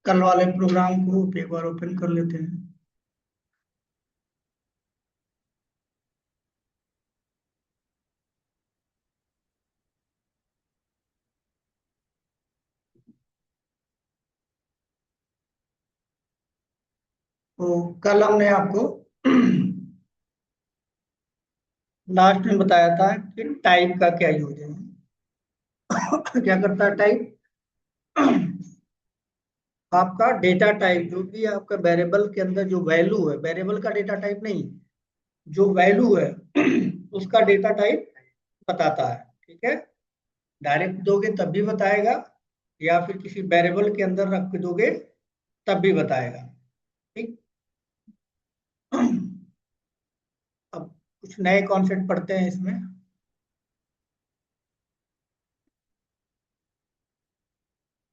कल वाले प्रोग्राम को एक बार ओपन कर लेते हैं। तो कल हमने आपको लास्ट में बताया था कि टाइप का क्या यूज है। क्या करता है टाइप? आपका डेटा टाइप जो भी आपका वेरिएबल के अंदर जो वैल्यू है, वेरिएबल का डेटा टाइप नहीं, जो वैल्यू है उसका डेटा टाइप बताता है। ठीक है, डायरेक्ट दोगे तब भी बताएगा, या फिर किसी वेरिएबल के अंदर रख के दोगे तब भी बताएगा। ठीक। अब कुछ नए कॉन्सेप्ट पढ़ते हैं इसमें।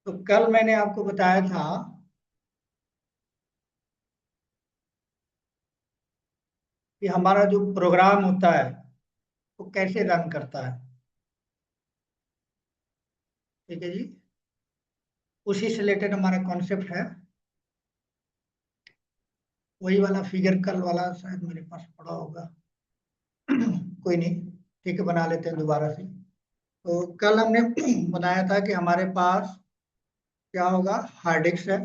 तो कल मैंने आपको बताया था कि हमारा जो प्रोग्राम होता है वो कैसे रन करता है। ठीक है जी, उसी से रिलेटेड हमारा कॉन्सेप्ट है। वही वाला फिगर कल वाला शायद मेरे पास पड़ा होगा। कोई नहीं, ठीक है, बना लेते हैं दोबारा से। तो कल हमने बनाया था कि हमारे पास क्या होगा, हार्ड डिस्क है।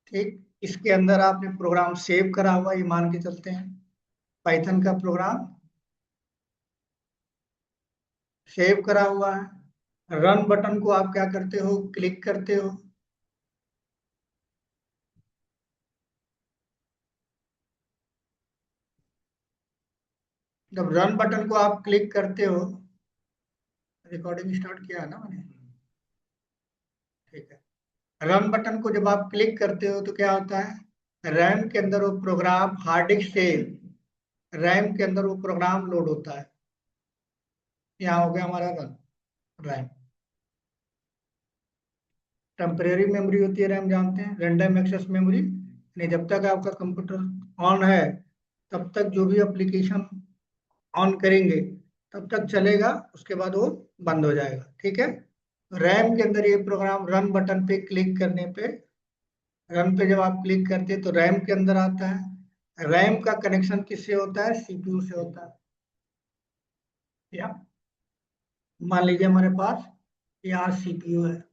ठीक, इसके अंदर आपने प्रोग्राम सेव करा हुआ, ये मान के चलते हैं पाइथन का प्रोग्राम सेव करा हुआ है। रन बटन को आप क्या करते हो, क्लिक करते हो। जब रन बटन को आप क्लिक करते हो, रिकॉर्डिंग स्टार्ट किया है ना मैंने? ठीक है, रन बटन को जब आप क्लिक करते हो तो क्या होता है, रैम के अंदर वो प्रोग्राम, हार्ड डिस्क से रैम के अंदर वो प्रोग्राम लोड होता है। यहाँ हो गया हमारा रन रैम। टेम्परेरी मेमोरी होती है रैम, जानते हैं, रैंडम एक्सेस मेमोरी। नहीं, जब तक आपका कंप्यूटर ऑन है तब तक जो भी एप्लीकेशन ऑन करेंगे तब तक चलेगा, उसके बाद वो बंद हो जाएगा। ठीक है, रैम के अंदर ये प्रोग्राम रन बटन पे क्लिक करने पे, रन पे जब आप क्लिक करते हैं तो रैम के अंदर आता है। रैम का कनेक्शन किससे होता है, सीपीयू से होता है। या मान लीजिए हमारे पास यहाँ सीपीयू है।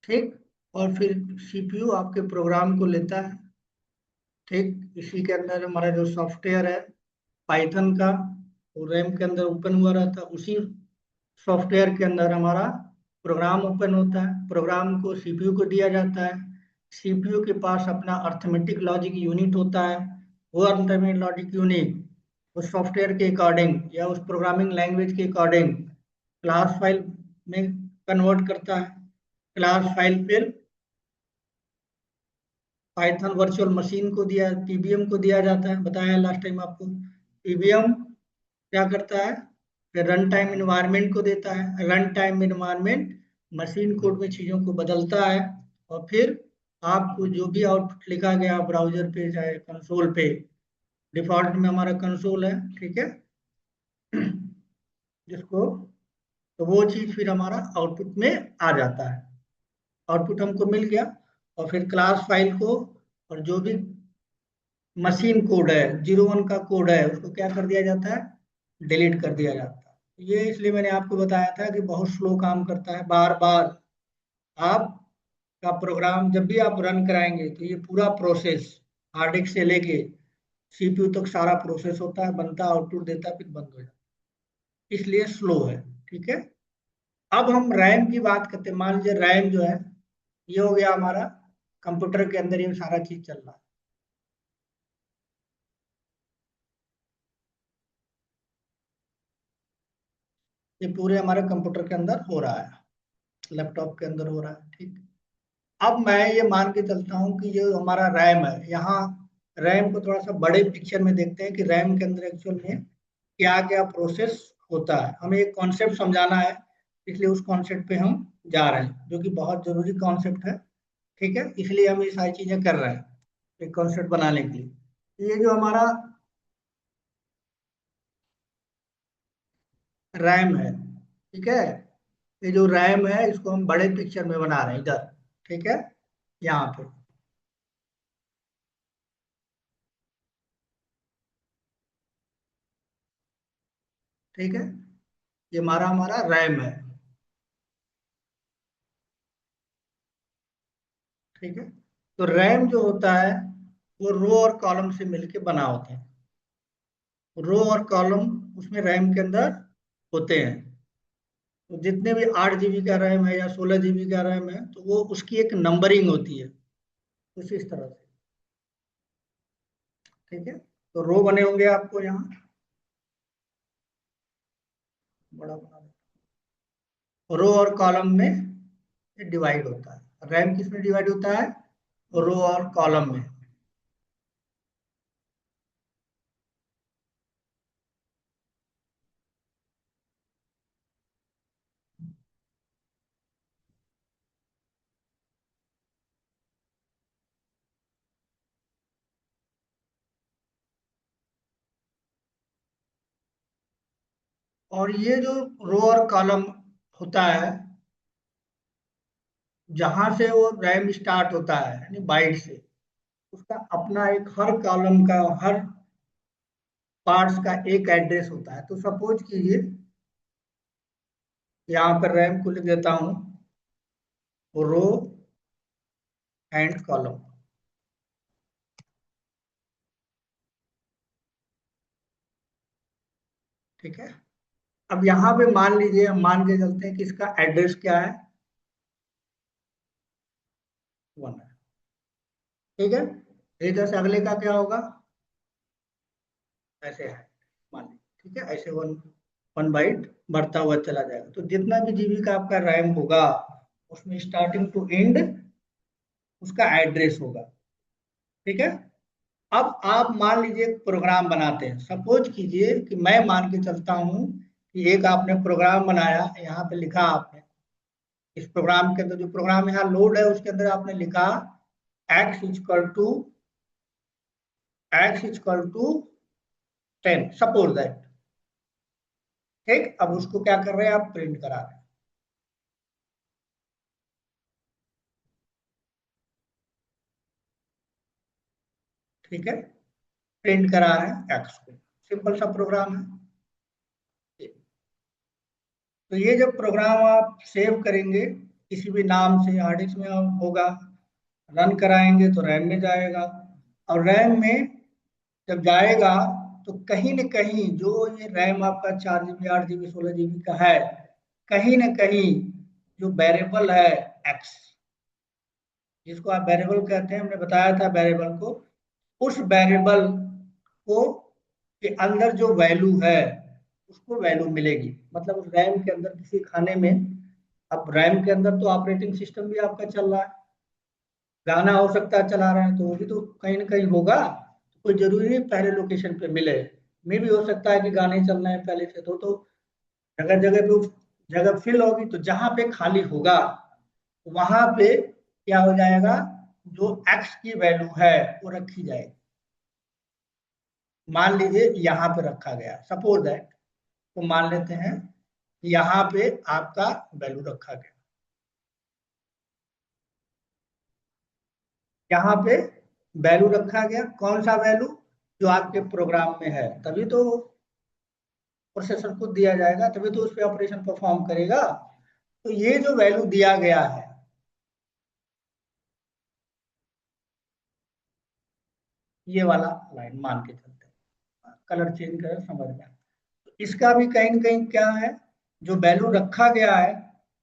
ठीक, और फिर सीपीयू आपके प्रोग्राम को लेता है। ठीक, इसी के अंदर हमारा जो सॉफ्टवेयर है पाइथन का, वो रैम के अंदर ओपन हुआ रहता है। उसी सॉफ्टवेयर के अंदर हमारा प्रोग्राम ओपन होता है। प्रोग्राम को सीपीयू को दिया जाता है। सीपीयू के पास अपना अर्थमेटिक लॉजिक यूनिट होता है। वो अर्थमेटिक लॉजिक यूनिट उस सॉफ्टवेयर के अकॉर्डिंग या उस प्रोग्रामिंग लैंग्वेज के अकॉर्डिंग क्लास फाइल में कन्वर्ट करता है। क्लास फाइल फिर पाइथन वर्चुअल मशीन को दिया, पीबीएम को दिया जाता है, बताया लास्ट टाइम आपको। पीबीएम क्या करता है, फिर रन टाइम इन्वायरमेंट को देता है। Run time environment machine code में चीज़ों को बदलता है, और फिर आपको जो भी आउटपुट लिखा गया ब्राउजर पे चाहे कंसोल पे, डिफॉल्ट में हमारा कंसोल है, ठीक है, जिसको, तो वो चीज़ फिर हमारा आउटपुट में आ जाता है। आउटपुट हमको मिल गया, और फिर क्लास फाइल को और जो भी मशीन कोड है, 01 का कोड है, उसको क्या कर दिया जाता है, डिलीट कर दिया जाता है। ये इसलिए मैंने आपको बताया था कि बहुत स्लो काम करता है। बार बार आपका प्रोग्राम जब भी आप रन कराएंगे तो ये पूरा प्रोसेस हार्ड डिस्क से लेके सीपीयू तक सारा प्रोसेस होता है, बनता है, आउटपुट देता है, फिर बंद हो जाता है, इसलिए स्लो है। ठीक है, अब हम रैम की बात करते हैं। मान लीजिए रैम जो है, ये हो गया हमारा कंप्यूटर के अंदर, ये सारा चीज चल रहा है। ये पूरे हमारे कंप्यूटर के अंदर हो रहा है, लैपटॉप के अंदर हो रहा है। ठीक, अब मैं ये मान के चलता हूँ कि ये हमारा रैम है। यहाँ रैम को थोड़ा सा बड़े पिक्चर में देखते हैं कि रैम के अंदर एक्चुअल में क्या क्या प्रोसेस होता है। हमें एक कॉन्सेप्ट समझाना है, इसलिए उस कॉन्सेप्ट पे हम जा रहे हैं, जो कि बहुत जरूरी कॉन्सेप्ट है। ठीक है, इसलिए हम ये सारी चीजें कर रहे हैं एक कॉन्सेप्ट बनाने के लिए। ये जो हमारा रैम है, ठीक है, ये जो रैम है इसको हम बड़े पिक्चर में बना रहे हैं इधर। ठीक है, यहाँ पे। ठीक है, ये हमारा हमारा रैम है। ठीक है, तो रैम जो होता है वो रो और कॉलम से मिलके बना होता है। रो और कॉलम उसमें रैम के अंदर होते हैं। तो जितने भी 8 जीबी का रैम है या 16 जीबी का रैम है, तो वो उसकी एक नंबरिंग होती है कुछ इस तरह से। ठीक है, तो रो बने होंगे आपको यहाँ, बड़ा बना दो। रो और कॉलम में ये डिवाइड होता है। रैम किस में डिवाइड होता है? रो और कॉलम में। और ये जो रो और कॉलम होता है, जहां से वो रैम स्टार्ट होता है यानी बाइट से, उसका अपना एक हर कॉलम का, हर पार्ट्स का एक एड्रेस होता है। तो सपोज कीजिए यहाँ पर रैम को लिख देता हूँ रो एंड कॉलम। ठीक है, अब यहाँ पे मान लीजिए, हम मान के चलते हैं कि इसका एड्रेस क्या है, 1 है। ठीक है, इधर से अगले का क्या होगा, ऐसे है मान लीजिए। ठीक है, ऐसे वन वन बाइट बढ़ता हुआ चला जाएगा। तो जितना भी जीबी का आपका रैम होगा, उसमें स्टार्टिंग टू एंड उसका एड्रेस होगा। ठीक है, अब आप मान लीजिए एक प्रोग्राम बनाते हैं। सपोज कीजिए कि मैं मान के चलता हूं कि एक आपने प्रोग्राम बनाया, यहाँ पे लिखा आपने, इस प्रोग्राम के अंदर जो प्रोग्राम यहाँ लोड है उसके अंदर आपने लिखा x equal to 10, suppose that. ठीक, अब उसको क्या कर रहे हैं, आप प्रिंट करा रहे हैं। ठीक है, प्रिंट करा रहे हैं x को, सिंपल सा प्रोग्राम है। तो ये जब प्रोग्राम आप सेव करेंगे किसी भी नाम से, हार्ड डिस्क में होगा, रन कराएंगे तो रैम में जाएगा। और रैम में जब जाएगा तो कहीं न कहीं जो ये रैम आपका 4 जीबी, 8 जीबी, 16 जीबी का है, कहीं न कहीं जो वेरिएबल है एक्स, जिसको आप वेरिएबल कहते हैं, हमने बताया था वेरिएबल को, उस वेरिएबल को के अंदर जो वैल्यू है उसको वैल्यू मिलेगी। मतलब उस रैम के अंदर किसी खाने में, अब रैम के अंदर तो ऑपरेटिंग सिस्टम भी आपका चल रहा है, गाना हो सकता है चला रहे हैं, तो वो भी तो कहीं ना कहीं होगा। कोई जरूरी नहीं पहले लोकेशन पे मिले, में भी हो सकता है कि गाने चल रहे हैं पहले से, तो जगह जगह पे जगह फिल होगी, तो जहां पे खाली होगा वहां पे क्या हो जाएगा, जो एक्स की वैल्यू है वो रखी जाएगी। मान लीजिए यहाँ पे रखा गया, सपोज दैट, तो मान लेते हैं यहाँ पे आपका वैल्यू रखा गया, यहाँ पे वैल्यू रखा गया। कौन सा वैल्यू? जो आपके प्रोग्राम में है, तभी तो प्रोसेसर को दिया जाएगा, तभी तो उस पर ऑपरेशन परफॉर्म करेगा। तो ये जो वैल्यू दिया गया है, ये वाला लाइन मान के चलते हैं, कलर चेंज कर समझ में। तो इसका भी कहीं ना कहीं क्या है, जो वैल्यू रखा गया है,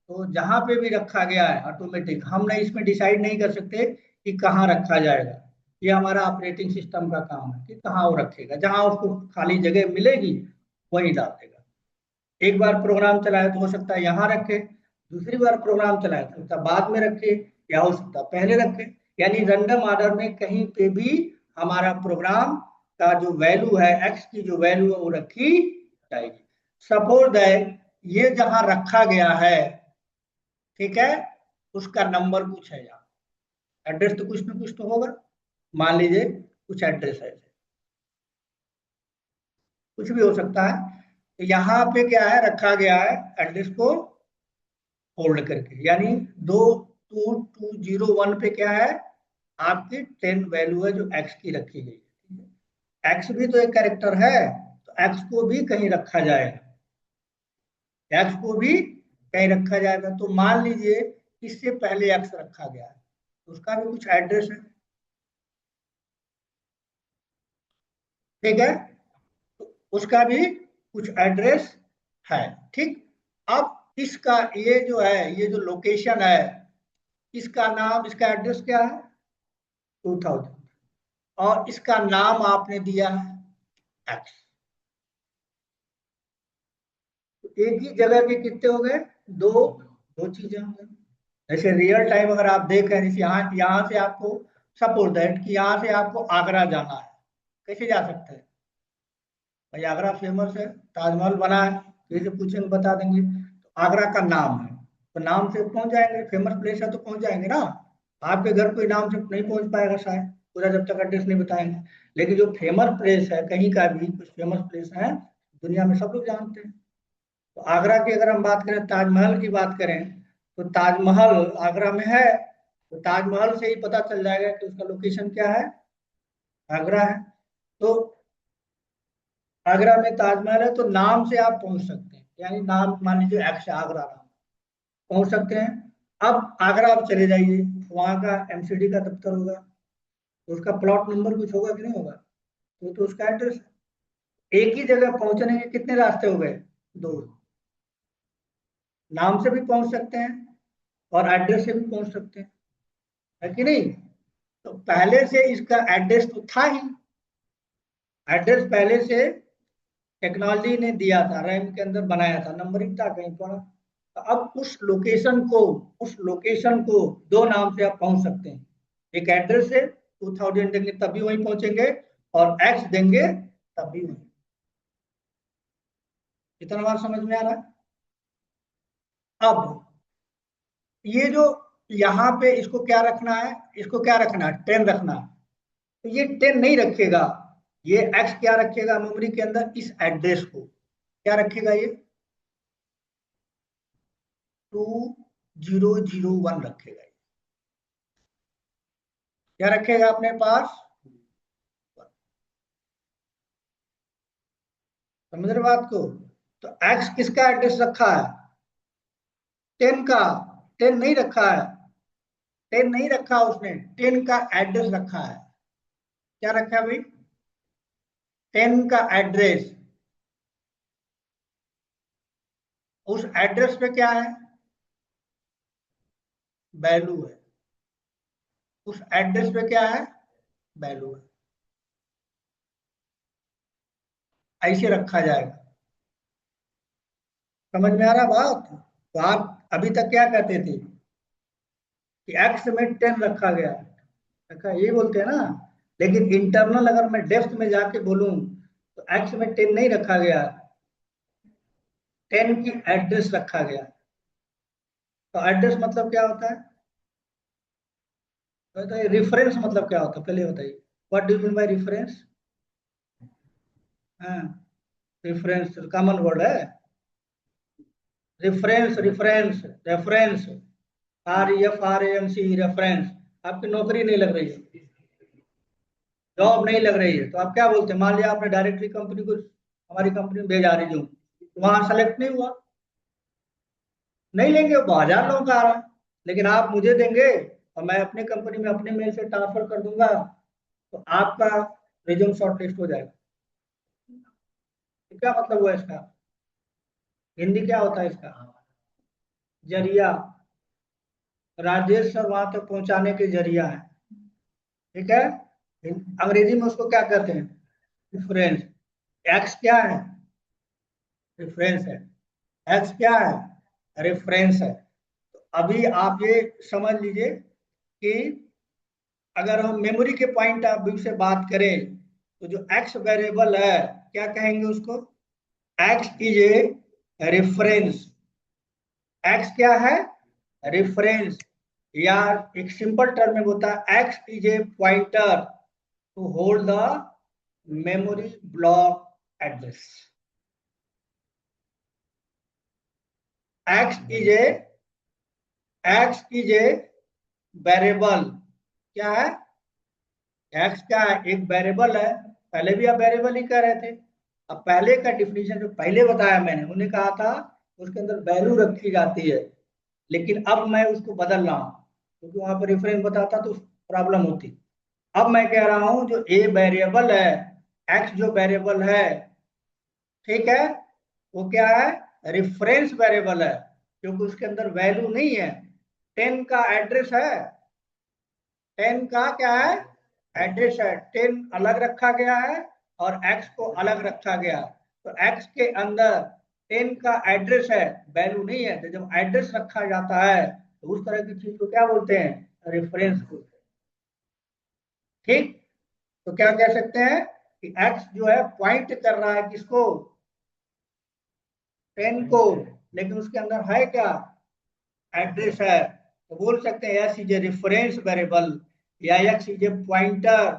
तो जहां पे भी रखा गया है ऑटोमेटिक, हम नहीं इसमें डिसाइड नहीं कर सकते कि कहाँ रखा जाएगा। ये हमारा ऑपरेटिंग सिस्टम का काम है कि कहाँ वो रखेगा, जहां उसको खाली जगह मिलेगी वही डाल देगा। एक बार प्रोग्राम चलाए तो हो सकता है यहाँ रखे, दूसरी बार प्रोग्राम चलाए तो हो सकता है बाद में रखे, या हो सकता है पहले रखे। यानी रैंडम ऑर्डर में कहीं पे भी हमारा प्रोग्राम का जो वैल्यू है, एक्स की जो वैल्यू है वो रखी जाएगी। सपोज दैट ये जहां रखा गया है, ठीक है, उसका नंबर कुछ है यहाँ। एड्रेस तो कुछ ना कुछ तो होगा। मान लीजिए कुछ एड्रेस है, कुछ भी हो सकता है। तो यहाँ पे क्या है, रखा गया है एड्रेस को होल्ड करके, यानी 22201 पे क्या है, आपकी 10 वैल्यू है जो एक्स की रखी गई है। एक्स भी तो एक कैरेक्टर है, तो एक्स को भी कहीं रखा जाएगा, एक्स को भी कहीं रखा जाएगा। तो मान लीजिए इससे पहले एक्स रखा गया है, तो उसका भी कुछ एड्रेस है, ठीक है, तो उसका भी कुछ एड्रेस है, ठीक। अब इसका ये जो है, ये जो लोकेशन है, इसका नाम, इसका एड्रेस क्या है, 2000, और इसका नाम आपने दिया है एक्स। तो एक ही जगह के कितने हो गए, दो, दो चीजें हो गई। जैसे रियल टाइम अगर आप देख रहे हैं, जैसे यहाँ यहाँ से आपको, सपोज दैट कि यहाँ से आपको आगरा जाना है, कैसे जा सकते हैं, भाई आगरा फेमस है, ताजमहल बना है, जैसे पूछेंगे बता देंगे, तो आगरा का नाम है, तो नाम से पहुंच जाएंगे, फेमस प्लेस है तो पहुंच जाएंगे ना। आपके घर कोई नाम से नहीं पहुंच पाएगा शायद, पूरा जब तक एड्रेस नहीं बताएंगे। लेकिन जो फेमस प्लेस है, कहीं का भी कुछ फेमस प्लेस है, दुनिया में सब लोग जानते हैं। तो आगरा की अगर हम बात करें, ताजमहल की बात करें, तो ताजमहल आगरा में है, तो ताजमहल से ही पता चल जाएगा कि उसका लोकेशन क्या है, आगरा है। तो आगरा में ताजमहल है, तो नाम से आप पहुंच सकते हैं, यानी नाम मान लीजिए एक्स आगरा नाम, पहुंच सकते हैं। अब आगरा आप चले जाइए, वहां का एमसीडी का दफ्तर होगा, तो उसका प्लॉट नंबर कुछ होगा कि नहीं होगा, तो उसका एड्रेस। एक ही जगह पहुंचने के कितने रास्ते हो गए, दो। नाम से भी पहुंच सकते हैं और एड्रेस से भी पहुंच सकते हैं, है कि नहीं। तो पहले से इसका एड्रेस तो था ही, एड्रेस पहले से टेक्नोलॉजी ने दिया था, रैम के अंदर बनाया था, नंबरिंग था कहीं पर। तो अब उस लोकेशन को दो नाम से आप पहुंच सकते हैं। एक एड्रेस से 2000 देंगे तब भी वहीं पहुंचेंगे, और एक्स देंगे तब भी वहीं। इतना बात समझ में आ रहा है। अब ये जो यहाँ पे इसको क्या रखना है, इसको क्या रखना है, 10 रखना है। तो ये 10 नहीं रखेगा, ये एक्स क्या रखेगा मेमोरी के अंदर, इस एड्रेस को क्या रखेगा, ये 2001 रखेगा। क्या रखेगा अपने पास, समझ रहे बात को। तो एक्स किसका एड्रेस रखा है, 10 का, 10 नहीं रखा है, 10 नहीं रखा उसने, 10 का एड्रेस रखा है। क्या रखा है भाई, 10 का एड्रेस। उस एड्रेस पे क्या है, वैल्यू है, उस एड्रेस पे क्या है, वैल्यू है, ऐसे रखा जाएगा। समझ में आ रहा बात। तो आप अभी तक क्या कहते थे कि एक्स में 10 रखा गया है, रखा यही बोलते हैं ना। लेकिन इंटरनल अगर मैं डेप्थ में जाके बोलूं, तो एक्स में 10 नहीं रखा गया, 10 की एड्रेस रखा गया। तो एड्रेस मतलब क्या होता है, तो बताइए रेफरेंस मतलब क्या होता है, पहले बताइए, what do you mean by reference. हाँ, रेफरेंस कॉमन वर्ड है, reference, reference, reference, REFRENC, reference. आपकी नौकरी नहीं लग रही है, जॉब नहीं लग रही है, तो आप क्या बोलते हैं, मान लिया आपने डायरेक्टरी कंपनी को, हमारी कंपनी में भेजा रही हूँ, वहां सेलेक्ट नहीं हुआ, नहीं लेंगे, वो 1000 लोगों का आ रहा है, लेकिन आप मुझे देंगे और मैं अपने कंपनी में अपने मेल से ट्रांसफर कर दूंगा, तो आपका रिज्यूम शॉर्टलिस्ट हो जाएगा। तो क्या मतलब हुआ इसका, हिंदी क्या होता है इसका, जरिया, राजेश सर वहां तक पहुंचाने के जरिया है, ठीक है। अंग्रेजी में उसको क्या कहते हैं, रेफरेंस। एक्स क्या है, रेफरेंस है, एक्स क्या है, रेफरेंस है। तो अभी आप ये समझ लीजिए कि अगर हम मेमोरी के पॉइंट ऑफ व्यू से बात करें, तो जो एक्स वेरिएबल है, क्या कहेंगे उसको, x is a reference. X क्या है? रेफरेंस। या एक सिंपल टर्म में होता है, X is a pointer to hold the memory block address. X is a X is a variable. क्या है? एक्स क्या है? एक वेरिएबल है। पहले भी आप वेरिएबल ही कह रहे थे। अब पहले का डिफिनीशन जो पहले बताया मैंने, उन्हें कहा था उसके अंदर वैल्यू रखी जाती है, लेकिन अब मैं उसको बदल रहा हूं क्योंकि वहां पर रेफरेंस बताता तो प्रॉब्लम होती। अब मैं कह रहा हूं जो ए वेरिएबल है, एक्स जो वेरिएबल है, ठीक है, वो क्या है? रेफरेंस वेरिएबल है, क्योंकि उसके अंदर वैल्यू नहीं है। 10 का एड्रेस है, 10 का क्या है? एड्रेस है। 10 अलग रखा गया है और एक्स को अलग रखा गया है। तो एक्स के अंदर 10 का एड्रेस है, वैल्यू नहीं है। तो जब एड्रेस रखा जाता है तो उस तरह की चीज को क्या बोलते हैं? रेफरेंस को। ठीक। तो क्या कह सकते हैं कि एक्स जो है पॉइंट कर रहा है किसको? 10 को, लेकिन उसके अंदर है क्या? एड्रेस है। तो बोल सकते हैं X is a reference variable या X is a pointer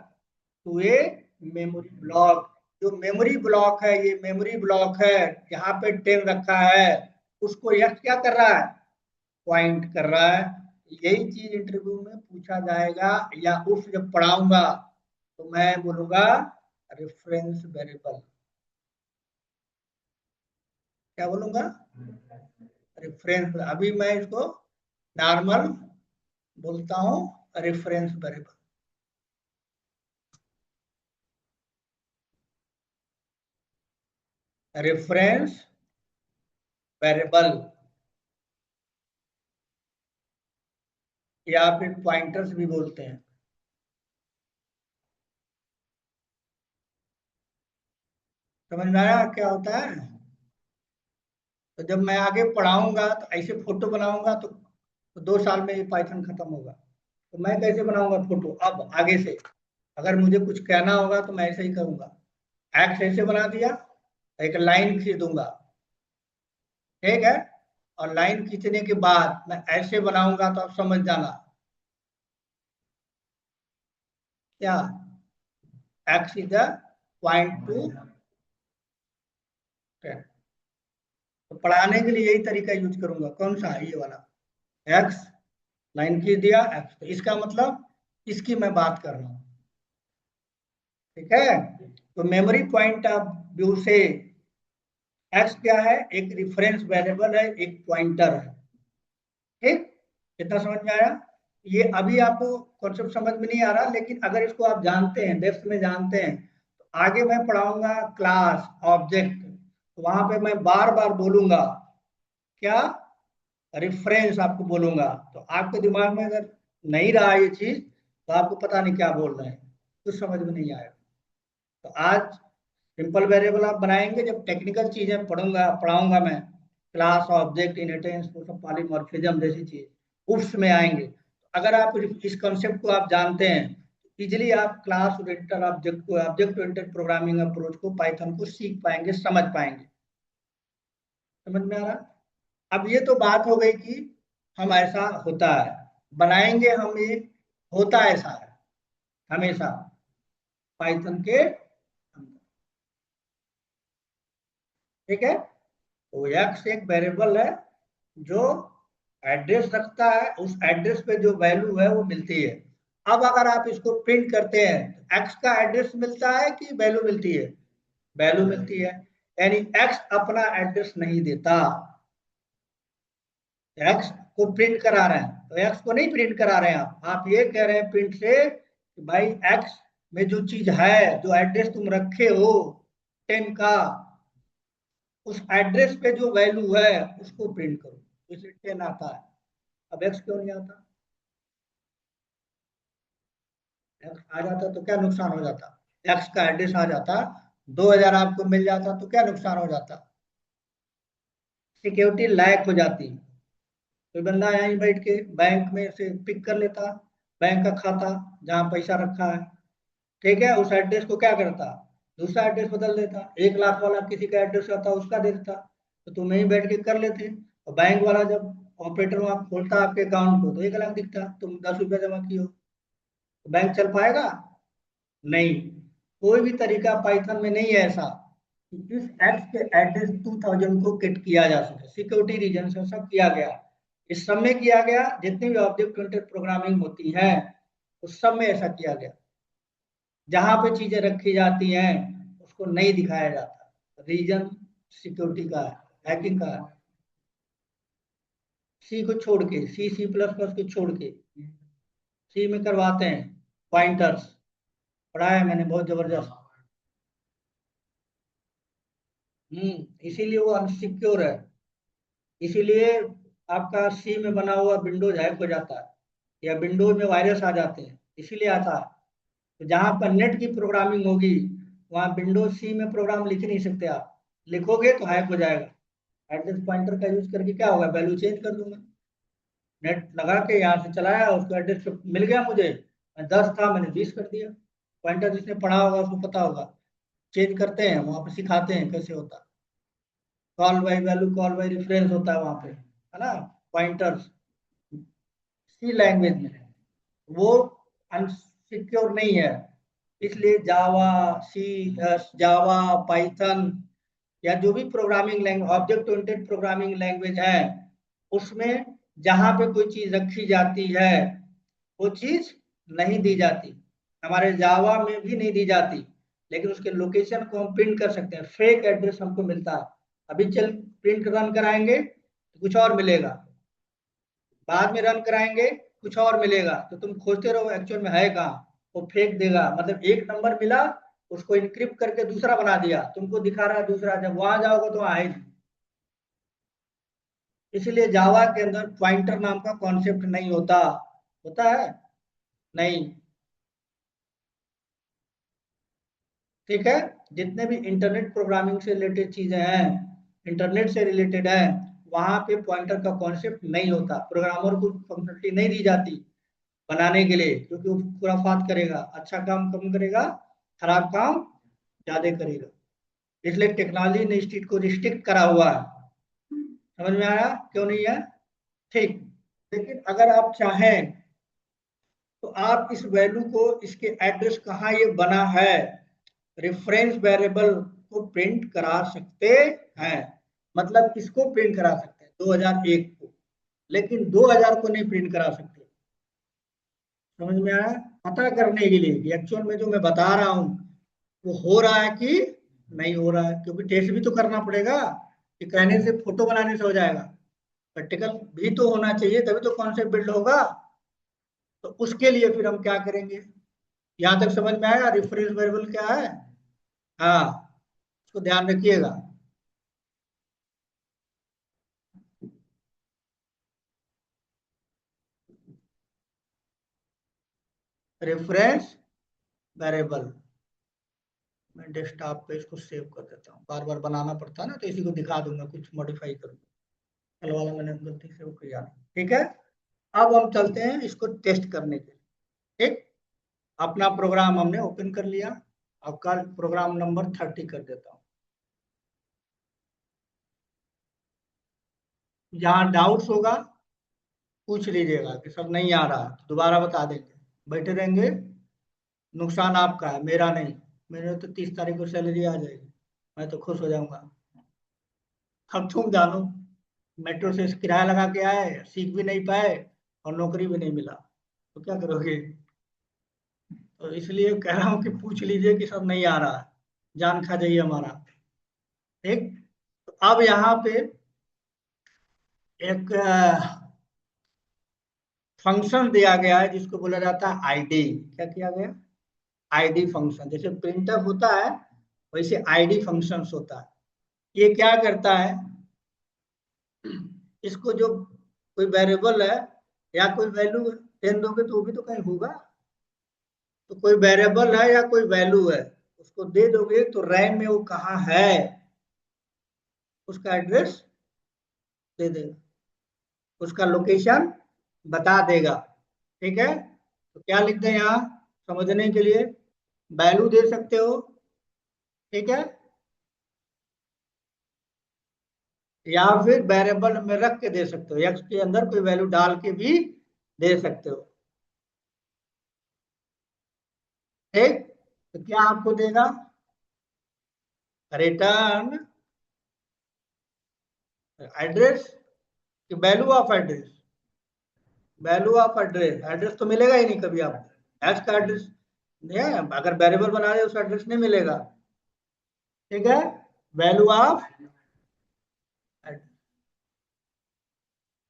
to a memory block. जो मेमोरी ब्लॉक है, ये मेमोरी ब्लॉक है, यहाँ पे 10 रखा है, उसको एक्स क्या कर रहा है? पॉइंट कर रहा है। यही चीज इंटरव्यू में पूछा जाएगा, या उस जब पढ़ाऊंगा तो मैं बोलूंगा रेफरेंस वेरिएबल। क्या बोलूंगा? रेफरेंस। अभी मैं इसको नॉर्मल बोलता हूँ, रेफरेंस वेरिएबल। रेफरेंस वेरिएबल या फिर पॉइंटर्स भी बोलते हैं। समझ में आया क्या होता है? तो जब मैं आगे पढ़ाऊंगा तो ऐसे फोटो बनाऊंगा तो 2 साल में ये पाइथन खत्म होगा। तो मैं कैसे बनाऊंगा फोटो अब आगे से? अगर मुझे कुछ कहना होगा तो मैं ऐसे ही करूंगा। एक्स ऐसे बना दिया, एक लाइन खींच दूंगा, ठीक है, और लाइन खींचने के बाद मैं ऐसे बनाऊंगा तो आप समझ जाना क्या? X is the point two 10। तो पढ़ाने के लिए यही तरीका यूज करूंगा। कौन सा? ये वाला। एक्स, लाइन खींच दिया, एक्स। तो इसका मतलब इसकी मैं बात कर रहा हूँ, ठीक है। तो मेमोरी पॉइंट ऑफ व्यू से एक्स क्या है? एक रिफरेंस वेरिएबल है, एक पॉइंटर है। ठीक। कितना समझ में आया? ये अभी आपको कॉन्सेप्ट समझ में नहीं आ रहा, लेकिन अगर इसको आप जानते हैं, डेप्थ में जानते हैं, तो आगे मैं पढ़ाऊंगा क्लास ऑब्जेक्ट, तो वहां पे मैं बार बार बोलूंगा क्या? रेफरेंस आपको बोलूंगा। तो आपके दिमाग में अगर नहीं रहा ये चीज तो आपको पता नहीं क्या बोल रहे हैं, कुछ समझ में नहीं आया। तो आज सिंपल वेरिएबल आप बनाएंगे, जब टेक्निकल चीजें पढ़ूंगा पढ़ाऊंगा मैं, क्लास ऑब्जेक्ट इनहेरिटेंस वो सब पॉलीमॉर्फिज्म जैसी चीज उफ्स में आएंगे। अगर आप इस कंसेप्ट को आप जानते हैं, इजिली आप class oriented object oriented programming approach को, पाइथन को सीख पाएंगे, समझ पाएंगे। समझ में आ रहा? अब ये तो बात हो गई कि हम ऐसा होता है बनाएंगे, हम ये होता ऐसा है हमेशा पाइथन के अंदर। ठीक है। तो एक्स एक वेरिएबल है जो एड्रेस रखता है, उस एड्रेस पे जो वैल्यू है वो मिलती है। अब अगर आप इसको प्रिंट करते हैं तो एक्स का एड्रेस मिलता है कि वैल्यू मिलती है? वैल्यू मिलती है। यानी एक्स अपना एड्रेस नहीं देता, एक्स को प्रिंट करा रहे हैं। तो एक्स को नहीं प्रिंट करा रहे हैं आप ये कह रहे हैं प्रिंट से कि भाई एक्स में जो चीज है, जो एड्रेस तुम रखे हो 10 का, उस एड्रेस पे जो वैल्यू है उसको प्रिंट करो। इसलिए 10 आता है। अब एक्स क्यों नहीं आता? एक्स आ जाता तो क्या नुकसान हो जाता? एक्स का एड्रेस आ जाता, 2000 आपको मिल जाता तो क्या नुकसान हो जाता? सिक्योरिटी लैक हो जाती। कोई बंदा यहीं बैठ के बैंक में से पिक कर लेता बैंक का खाता जहां पैसा रखा है, ठीक है, उस एड्रेस को क्या करता? दूसरा एड्रेस बदल देता, 1 लाख वाला किसी का एड्रेस रहता उसका दे देता, तो तुम यहीं बैठ के कर लेते। और बैंक वाला जब ऑपरेटर वहां खोलता आपके अकाउंट को तो 1 लाख दिखता, तुम 10 रुपया जमा किए हो, तो बैंक चल पाएगा? नहीं। कोई भी तरीका पाइथन में नहीं है ऐसा कि इस एक्स के एड्रेस 2000 को किट किया जा सके, सिक्योरिटी रीजन से सब किया गया। इस सब में किया गया, जितनी भी ऑब्जेक्ट ओरिएंटेड प्रोग्रामिंग होती है उस सब में ऐसा किया गया। जहां पे चीजें रखी जाती हैं उसको नहीं दिखाया जाता, रीजन सिक्योरिटी का है, हैकिंग का है। सी को छोड़ के, सी++ को छोड़ के सी में करवाते हैं पॉइंटर्स, पढ़ा है मैंने बहुत जबरदस्त। इसीलिए वो अनसिक्योर है, इसीलिए आपका सी में बना हुआ विंडोज हैक हो जाता है या विंडोज में वायरस आ जाते हैं, इसीलिए आता है। तो जहां पर नेट की प्रोग्रामिंग होगी वहां विंडोज सी में प्रोग्राम लिख नहीं सकते आप, लिखोगे तो हैक हो जाएगा। एड्रेस पॉइंटर का यूज करके क्या होगा, वैल्यू चेंज कर दूंगा, नेट लगा के यहाँ से चलाया उसको एड्रेस मिल गया मुझे, मैं 10 था मैंने 20 कर दिया। पॉइंटर जिसने पढ़ा होगा उसको पता होगा, चेंज करते हैं वहां पे, सिखाते हैं कैसे होता है। Call by value, call by reference होता है वहां पे, है ना, पॉइंटर्स सी लैंग्वेज में, वो अनसिक्योर नहीं है। इसलिए जावा, सी, जावा, पाइथन या जो भी programming language, object oriented programming language है, उसमें जहां पे कोई चीज रखी जाती है वो चीज नहीं दी जाती। हमारे जावा में भी नहीं दी जाती, लेकिन उसके लोकेशन को हम प्रिंट कर सकते हैं, फेक एड्रेस हमको मिलता है। अभी चल प्रिंट रन कराएंगे तो कुछ और मिलेगा, बाद में रन कराएंगे कुछ और मिलेगा, तो तुम खोजते रहो एक्चुअल में है कहाँ। वो फेक देगा, मतलब एक नंबर मिला उसको इनक्रिप्ट करके दूसरा बना दिया, तुमको दिखा रहा है दूसरा, जब वहां जाओगे तो वहां है नहीं। इसलिए जावा के अंदर पॉइंटर नाम का कॉन्सेप्ट नहीं होता, होता है नहीं। ठीक है, जितने भी इंटरनेट प्रोग्रामिंग से रिलेटेड चीजें हैं, इंटरनेट से रिलेटेड है, वहां पे पॉइंटर का कॉन्सेप्ट नहीं होता, प्रोग्रामर को फंक्शनलिटी नहीं दी जाती बनाने के लिए, क्योंकि वो खुराफात करेगा, अच्छा काम कम करेगा, खराब काम ज्यादा करेगा। इसलिए टेक्नोलॉजी ने इस चीज को रिस्ट्रिक्ट करा हुआ है। समझ में आया क्यों नहीं है? ठीक। लेकिन अगर आप चाहें तो आप इस वैल्यू को, इसके एड्रेस कहाँ ये बना है, रेफरेंस वेरिएबल को प्रिंट करा सकते हैं। मतलब किसको प्रिंट करा सकते हैं, 2001 को, लेकिन 2000 को नहीं प्रिंट करा सकते। समझ में आया? पता करने के लिए कि एक्चुअल में जो मैं बता रहा हूँ वो हो रहा है कि नहीं हो रहा है, क्योंकि टेस्ट भी तो करना पड़ेगा, कि कहने से फोटो बनाने से हो जाएगा, प्रैक्टिकल भी तो होना चाहिए, तभी तो कॉन्सेप्ट बिल्ड होगा। तो उसके लिए फिर हम क्या करेंगे, यहाँ तक समझ में आया रेफरेंस वेरिएबल क्या है? हाँ, उसको ध्यान रखिएगा। रेफरेंस वेरिएबल, मैं डेस्कटॉप पे इसको सेव कर देता हूँ, बार बार बनाना पड़ता है ना, तो इसी को दिखा दूंगा, कुछ मॉडिफाई करूंगा, कल वाला मैंने गलती से वो किया। ठीक है, अब हम चलते हैं इसको टेस्ट करने के लिए। ठीक, अपना प्रोग्राम हमने ओपन कर लिया, अब कल प्रोग्राम नंबर 30 कर देता हूँ। जहाँ डाउट्स होगा पूछ लीजिएगा कि सब नहीं आ रहा है, दोबारा बता देंगे, बैठे रहेंगे, नुकसान आपका है, मेरा नहीं। मेरे तो 30 तारीख को सैलरी आ जाएगी, मैं तो खुश हो जाऊंगा। अब तुम जानो, मेट्रो से किराया लगा के आए, सीख भी नहीं पाए और नौकरी भी नहीं मिला, तो क्या करोगे? तो इसलिए कह रहा हूँ कि पूछ लीजिए कि सब नहीं आ रहा है, जान खा जाइए हमारा। ठीक, तो अब यहाँ पे एक फंक्शन दिया गया है जिसको बोला जाता है आईडी। क्या किया गया? आईडी फंक्शन, जैसे प्रिंटर होता है वैसे आईडी फंक्शंस होता है। ये क्या करता है, इसको जो कोई वेरिएबल है या कोई वैल्यू देन दोगे तो वो भी तो कहीं होगा, तो कोई वेरिएबल है या कोई वैल्यू है, उसको दे दोगे तो रैम में वो कहाँ है उसका एड्रेस दे देगा, उसका लोकेशन बता देगा। ठीक है, तो क्या लिखते हैं यहाँ समझने के लिए, वैल्यू दे सकते हो, ठीक है, या फिर वेरिएबल में रख के दे सकते हो, एक्स के अंदर कोई वैल्यू डाल के भी दे सकते हो। ठीक, तो क्या आपको देगा? रिटर्न एड्रेस कि value of address? Value of address, address तो मिलेगा ही नहीं कभी आपको, एक्स का एड्रेस नहीं है, अगर वेरिएबल बना रहे उसका एड्रेस नहीं मिलेगा। ठीक है, वैल्यू ऑफ,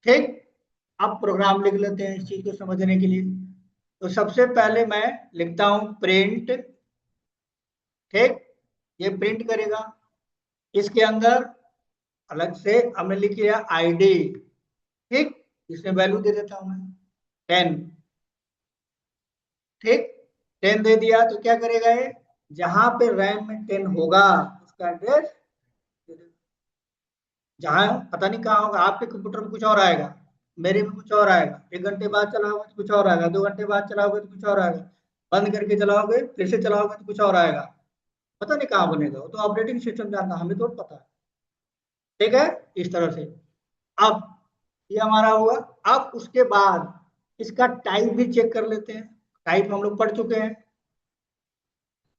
ठीक। अब प्रोग्राम लिख लेते हैं इस चीज को समझने के लिए। तो सबसे पहले मैं लिखता हूं प्रिंट, ठीक, ये प्रिंट करेगा। इसके अंदर अलग से हमने लिख लिया आईडी, ठीक, इसमें वैल्यू दे देता हूं मैं 10, ठीक। 10 दे दिया तो क्या करेगा ये, जहां पे रैम में 10 होगा उसका एड्रेस, जहां पता नहीं कहाँ होगा, आपके कंप्यूटर में कुछ और आएगा, मेरे में कुछ और आएगा, 1 घंटे बाद चलाओगे तो कुछ और आएगा, 2 घंटे बाद चलाओगे तो कुछ और आएगा, बंद करके चलाओगे फिर से चलाओगे तो कुछ और आएगा, पता नहीं कहाँ बनेगा, वो तो ऑपरेटिंग सिस्टम जानता, हमें तो पता है। ठीक है, इस तरह से। अब ये हमारा हुआ। अब उसके बाद इसका टाइप भी चेक कर लेते हैं। टाइप हम लोग पढ़ चुके हैं,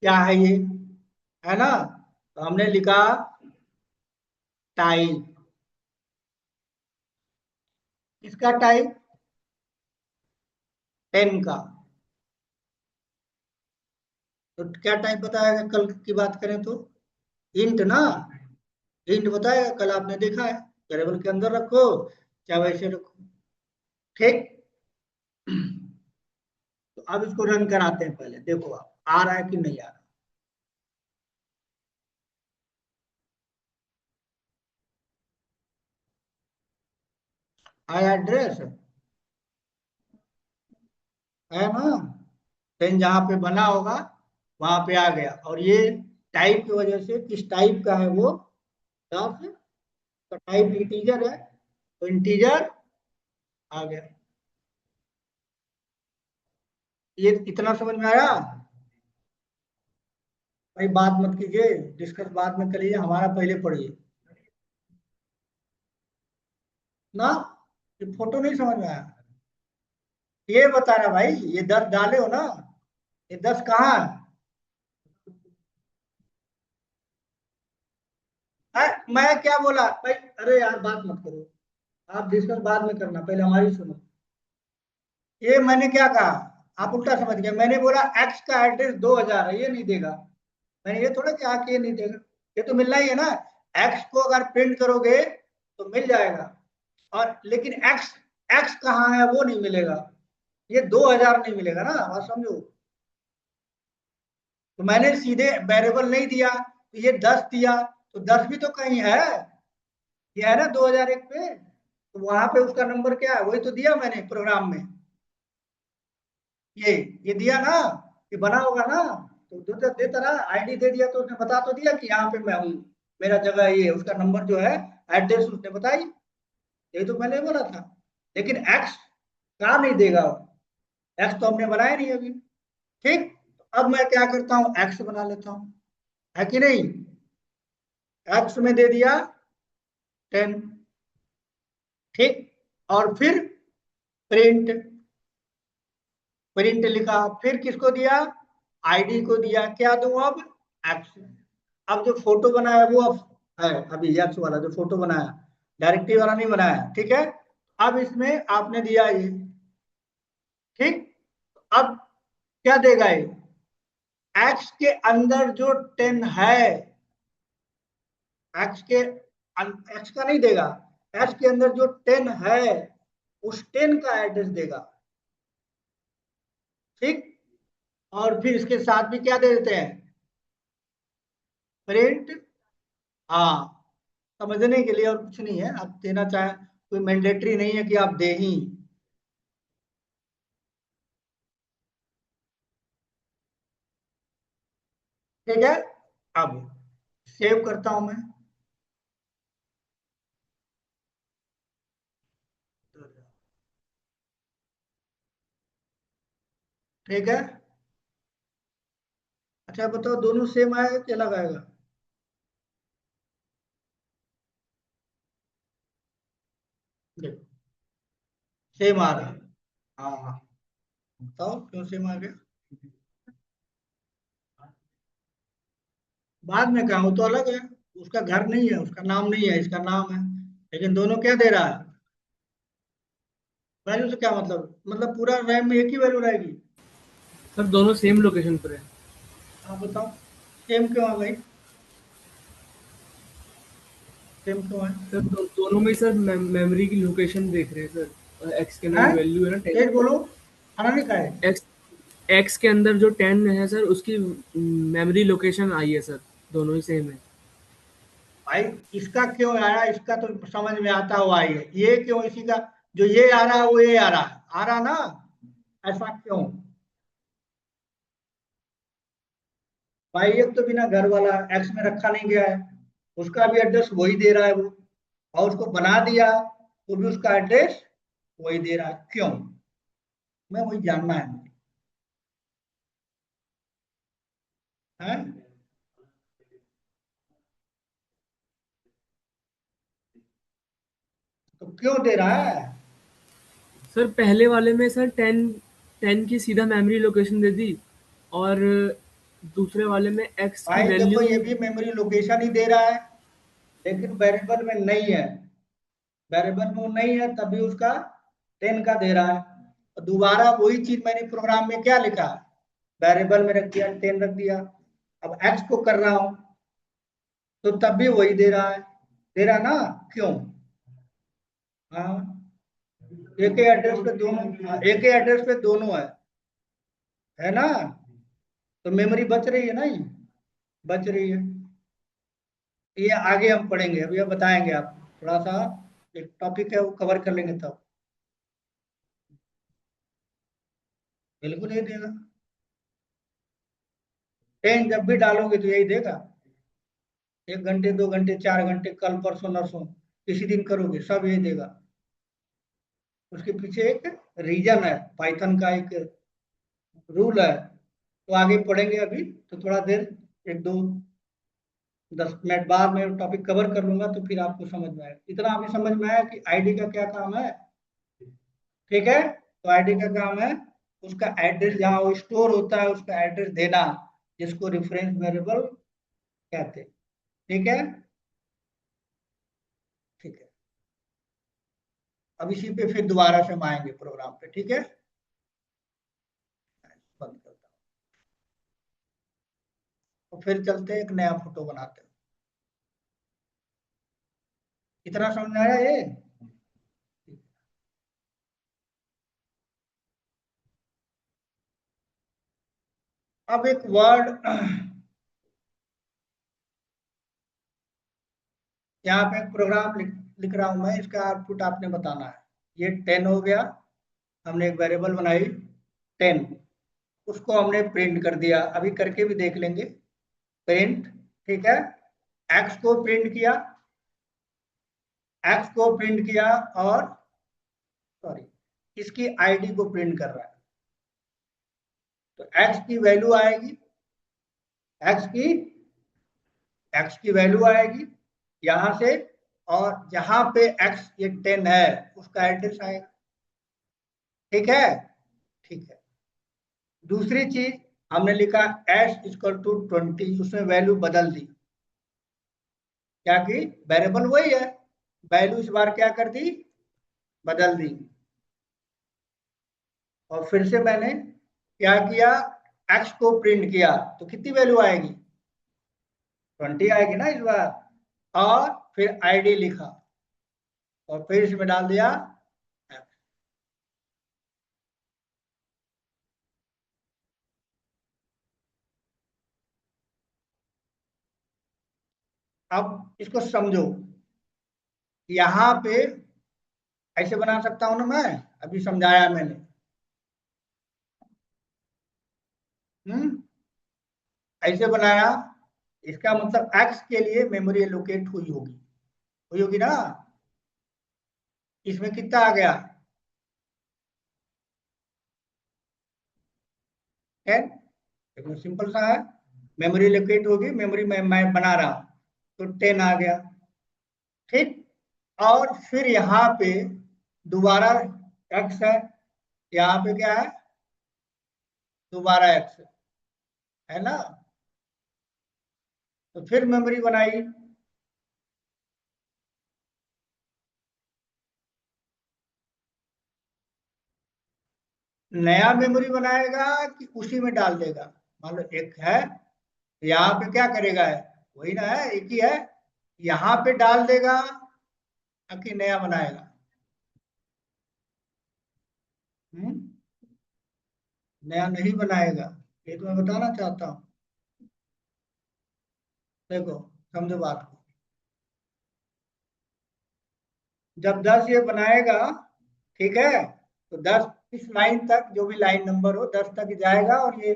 क्या है ये, है ना? तो हमने लिखा टाइप, इसका टाइप 10 का। तो क्या टाइप बताएगा कल की बात करें तो? इंट ना, इंट बताएगा, कल आपने देखा है, वेरिएबल के अंदर रखो चाहे वैसे रखो। ठीक, तो अब इसको रन कराते हैं, पहले देखो आप आ रहा है कि नहीं आ रहा, आया एड्रेस है ना, पेन जहाँ पे बना होगा वहां पे आ गया, और ये टाइप की वजह से किस टाइप का है वो, दस का टाइप इंटीजर है, तो इंटीजर आ गया। ये इतना समझ में आया? भाई बात मत कीजिए, डिस्कस बाद में करिए, हमारा पहले पढ़िए ना। ये फोटो नहीं समझ में आया? ये बता रहा भाई, ये 10 डाले हो ना, ये 10 कहाँ है? मैं क्या बोला भाई, अरे यार बात मत करो, आप डिस्कस बाद में करना, पहले हमारी सुनो। ये मैंने क्या कहा, आप उल्टा समझ गए, मैंने बोला एक्स का एड्रेस 2000 है, ये नहीं देगा। मैंने ये थोड़ा कहा कि ये नहीं देगा, ये तो मिलना ही है ना। एक्स को अगर प्रिंट करोगे तो मिल जाएगा, और लेकिन एक्स, एक्स कहाँ है वो नहीं मिलेगा, ये 2000 नहीं मिलेगा ना, बात समझो। तो मैंने सीधे वेरिएबल नहीं दिया, तो ये 10 दिया, तो 10 भी तो कहीं है, ये है ना 2001 पे, तो वहां पे उसका नंबर क्या है, वही तो दिया मैंने प्रोग्राम में, ये ये दिया ना, ये बना होगा ना, तो देता ना, आईडी दे दिया तो उसने बता तो दिया कि यहाँ पे मैं हूँ, मेरा जगह ये, उसका नंबर जो है, एड्रेस उसने बताई, यही तो मैंने बोला था। लेकिन एक्स का नहीं देगा, एक्स तो हमने बनाया नहीं अभी। ठीक, अब मैं क्या करता हूँ, एक्स बना लेता हूँ, है कि नहीं? एक्स में दे दिया 10, ठीक, और फिर प्रिंट, प्रिंट लिखा, फिर किसको दिया, आईडी को दिया, क्या दूं अब, एक्स। अब जो फोटो बनाया वो अब है, अभी एक्स वाला जो फोटो बनाया, डायरेक्टरी वाला नहीं बनाया, ठीक है। अब इसमें आपने दिया ये, ठीक। अब क्या देगा ये, एक्स के अंदर जो 10 है, एक्स के, एक्स का नहीं देगा, एक्स के अंदर जो 10 है उस 10 का एड्रेस देगा, ठीक। और फिर इसके साथ भी क्या दे देते हैं, प्रिंट, हाँ, समझने के लिए और कुछ नहीं है, आप देना चाहें, कोई मैंडेटरी नहीं है कि आप दे ही। ठीक है, अब सेव करता हूं मैं, ठीक है। अच्छा बताओ, दोनों सेम आएगा कि अलग आएगा? सेम आ रहा है। हाँ, बताओ क्यों सेम आ गया। बाद में कहा, वो तो अलग है। उसका घर नहीं है, उसका नाम नहीं है, इसका नाम है। लेकिन दोनों क्या दे रहा है। वैल्यू से क्या मतलब पूरा रैम में एक ही वैल्यू रहेगी। सर दोनों सेम लोकेशन पर है। आप बताओ सेम क्यों है भाई। सेम क्यों है। सर दोनों में सर मेमोरी की लोकेशन देख रहे हैं सर। एक्स के अंदर हैं, जो वैल्यू है ना 10, तेज बोलो, खाना नहीं खाए। एक्स एक्स के अंदर जो 10 है सर, उसकी मेमोरी लोकेशन आई है सर। दोनों ही सेम है। भाई इसका क्यों आया, इसका तो समझ में आता हुआ ही है, ये क्यों इसी का। जो ये आ रहा है वो ये आ रहा ना। ऐसा क्यों। भाई एक तो बिना घर वाला एक्स में रखा नहीं गया है, उसका भी एड्रेस वही दे रहा है वो। और उसको बना दिया तो भी उसका एड्रेस वही दे रहा है, क्यों। मैं वही जानना है मुझे। हैं? तो क्यों दे रहा है। सर पहले वाले में सर 10 की सीधा मेमोरी लोकेशन दे दी, और दूसरे वाले में एक्स की भाई देखो, वैल्यू। ये भी मेमोरी लोकेशन ही दे रहा है, लेकिन वेरिएबल में नहीं है। वेरिएबल में वो नहीं है, तभी उसका 10 का दे रहा है। और दोबारा वही चीज मैंने प्रोग्राम में क्या लिखा, वेरिएबल में रख दिया, 10 रख दिया। अब एक्स को कर रहा हूं तो तब भी वही दे रहा है। दे रहा ना, क्यों। हाँ, एक ही एड्रेस पे दोनों, हाँ, एक ही एड्रेस पे दोनों है ना। तो मेमोरी बच रही है ना ये, बच रही है। ये आगे हम पढ़ेंगे, अभी अब बताएंगे आप थोड़ा सा। एक टॉपिक है वो कवर कर लेंगे तब। बिल्कुल यही देगा। 10 जब भी डालोगे तो यही देगा। 1 घंटे 2 घंटे 4 घंटे, कल परसों नरसों, किसी दिन करोगे सब यही देगा। उसके पीछे एक रीजन है, पाइथन का एक रूल है। तो आगे पढ़ेंगे, अभी तो थोड़ा देर, 1 2 10 मिनट बाद में टॉपिक कवर कर लूंगा, तो फिर आपको समझ में आएगा। इतना अभी समझ में आया कि आईडी का क्या काम है। ठीक है, तो आईडी का काम है उसका एड्रेस, जहाँ वो स्टोर होता है उसका एड्रेस देना, जिसको रेफरेंस वेरिएबल कहते हैं। ठीक है। ठीक है, अब इसी पे फिर दोबारा से हम आएंगे प्रोग्राम पे, ठीक है। बंद करता हूँ, तो फिर चलते हैं, एक नया फोटो बनाते हैं। इतना समझ में आया ये। अब एक वर्ड यहाँ पे एक प्रोग्राम लिख रहा हूं मैं, इसका आउटपुट आपने बताना है। ये 10 हो गया, हमने एक वेरिएबल बनाई 10, उसको हमने प्रिंट कर दिया, अभी करके भी देख लेंगे। प्रिंट, ठीक है। एक्स को प्रिंट किया, एक्स को प्रिंट किया, और सॉरी, इसकी आईडी को प्रिंट कर रहा है। तो एक्स की वैल्यू आएगी, एक्स की एक्स की वैल्यू आएगी यहां से, और जहां पे एक्स ये 10 है उसका एड्रेस आएगा। ठीक है। ठीक है, दूसरी चीज हमने लिखा s = 20, उसमें वैल्यू बदल दी। क्या की, वेरिएबल वही है, वैल्यू इस बार क्या कर दी, बदल दी। और फिर से मैंने क्या किया, एक्स को प्रिंट किया, तो कितनी वैल्यू आएगी, 20 आएगी ना इस बार। और फिर आईडी लिखा, और फिर इसमें डाल दिया X। अब इसको समझो, यहां पे ऐसे बना सकता हूं ना मैं, अभी समझाया मैंने। हम्म, ऐसे बनाया, इसका मतलब एक्स के लिए मेमोरी एलोकेट हुई होगी ना। इसमें कितना आ गया, 10। देखो सिंपल सा है, मेमोरी एलोकेट होगी, मेमोरी में मैं बना रहा हूं, तो 10 आ गया। ठीक, और फिर यहाँ पे दोबारा एक्स है, यहाँ पे क्या है, दोबारा एक्स है ना। तो फिर मेमोरी बनाई, नया मेमोरी बनाएगा कि उसी में डाल देगा। मान लो एक है, यहाँ पे क्या करेगा है, वही ना है, एक ही है, यहाँ पे डाल देगा कि नया बनाएगा। हम्म? नया नहीं बनाएगा, ये तो मैं बताना चाहता हूँ। देखो, समझो बात को। जब 10 ये बनाएगा, ठीक है, तो 10 इस लाइन तक, जो भी लाइन नंबर हो 10 तक जाएगा और ये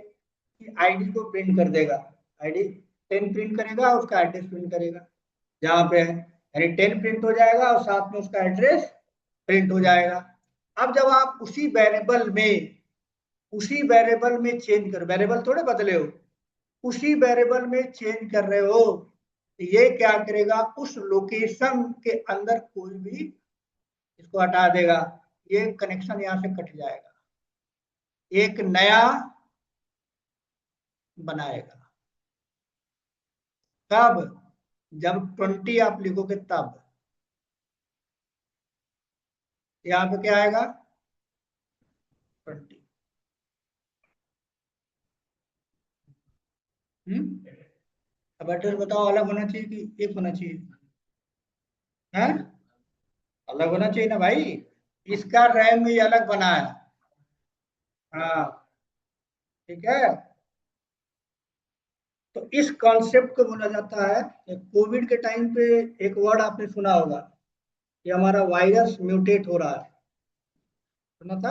आईडी को प्रिंट कर देगा। आईडी 10 प्रिंट करेगा, उसका एड्रेस प्रिंट करेगा जहाँ पे है, यानी 10 प्रिंट हो जाएगा और साथ में उसका एड्रेस प्रिंट हो जाएगा। अब जब आप उसी वेरिएबल में चेंज कर, वेरिएबल थोड़े बदले हो, उसी वेरिएबल में चेंज कर रहे हो, तो ये क्या करेगा, उस लोकेशन के अंदर कोई भी इसको हटा देगा, ये कनेक्शन यहां से कट जाएगा, एक नया बनाएगा। कब? जब 20 आप लिखोगे तब। यहाँ पे क्या आएगा, 20। अब एड्रेस बताओ, अलग होना चाहिए कि एक होना चाहिए? है, अलग होना चाहिए ना भाई, इसका रैम ये अलग बना है। हाँ, ठीक है। तो इस कॉन्सेप्ट को बोला जाता है, कोविड के टाइम पे एक वर्ड आपने सुना होगा कि हमारा वायरस म्यूटेट हो रहा है, सुना था?